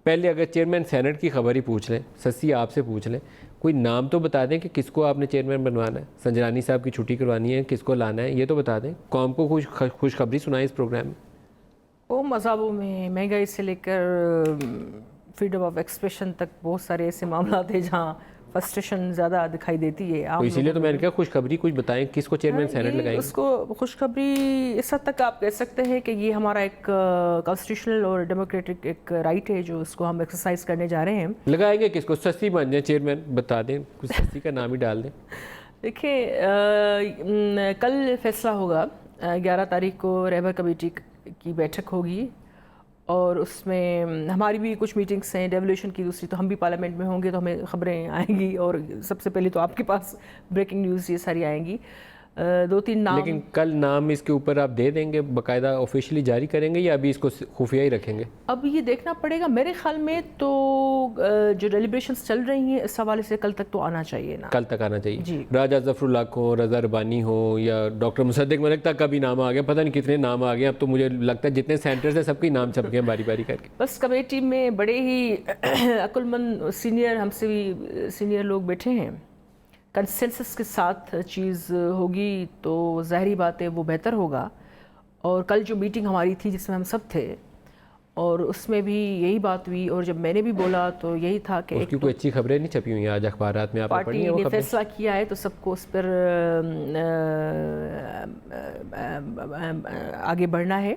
پہلے اگر chairman senate کی خبر ہی پوچھ لیں، سسی آپ سے پوچھ لیں، کوئی نام تو بتا دیں کہ کس کو آپ نے چیئرمین بنوانا ہے، سنجرانی صاحب کی چھٹی کروانی ہے، کس کو لانا ہے، یہ تو بتا دیں، قوم کو خوشخبری سنائیں اس پروگرام میں۔ وہ مذہبوں میں مہنگائی سے لے کر فریڈم آف ایکسپریشن تک بہت سارے ایسے معاملات ہیں جہاں فرسٹریشن زیادہ دکھائی دیتی ہے تو عام اسی لیے تو لوگوں میں نے کہا خوشخبری کچھ بتائیں، کس کو چیئرمین سینٹ یہ لگائیں اس گے؟ کو خوشخبری اس حد تک آپ کہہ سکتے ہیں کہ یہ ہمارا ایک کانسٹیٹیوشنل اور ڈیموکریٹک ایک رائٹ ہے جو اس کو ہم ایکسرسائز کرنے جا رہے ہیں۔ لگائیں گے کس کو؟ سسی بن جائیں چیئرمین، بتا دیں، کچھ سسی کا نام ہی ڈال دیں۔ دیکھیں کل فیصلہ ہوگا، 11 تاریخ کو رہبر کمیٹی کی بیٹھک ہوگی اور اس میں ہماری بھی کچھ میٹنگس ہیں ڈیولیوشن کی، دوسری تو ہم بھی پارلیمنٹ میں ہوں گے تو ہمیں خبریں آئیں گی، اور سب سے پہلے تو آپ کے پاس بریکنگ نیوز یہ ساری آئیں گی۔ 2-3 نام لیکن کل نام اس کے اوپر آپ دے دیں گے، باقاعدہ آفیشلی جاری کریں گے یا ابھی اس کو خفیہ ہی رکھیں گے؟ اب یہ دیکھنا پڑے گا، میرے خیال میں تو جو ڈیلیبریشنز چل رہی ہیں اس حوالے سے کل تک تو آنا چاہیے نا، کل تک آنا چاہیے۔ جی۔ راجہ ظفر اللہ ہو، رضا ربانی ہو، یا ڈاکٹر مصدق ملک تک کا بھی نام آ گیا، پتہ نہیں کتنے نام آ گئے، اب تو مجھے لگتا ہے جتنے سینٹرز ہیں سب کے نام چھپ گئے باری باری کر کے۔ بس کمیٹی میں بڑے ہی عقل مند سینئر، ہم سے بھی سینئر لوگ بیٹھے ہیں، کنسنسس کے ساتھ چیز ہوگی تو ظاہری بات ہے وہ بہتر ہوگا۔ اور کل جو میٹنگ ہماری تھی جس میں ہم سب تھے اور اس میں بھی یہی بات ہوئی، اور جب میں نے بھی بولا تو یہی تھا کہ اس ایک کی کوئی اچھی خبریں نہیں چھپی ہوئی ہیں آج اخبارات میں، آپ نے پڑھی پارٹی ہیں وہ نے خبریں؟ فیصلہ کیا ہے تو سب کو اس پر آگے بڑھنا ہے۔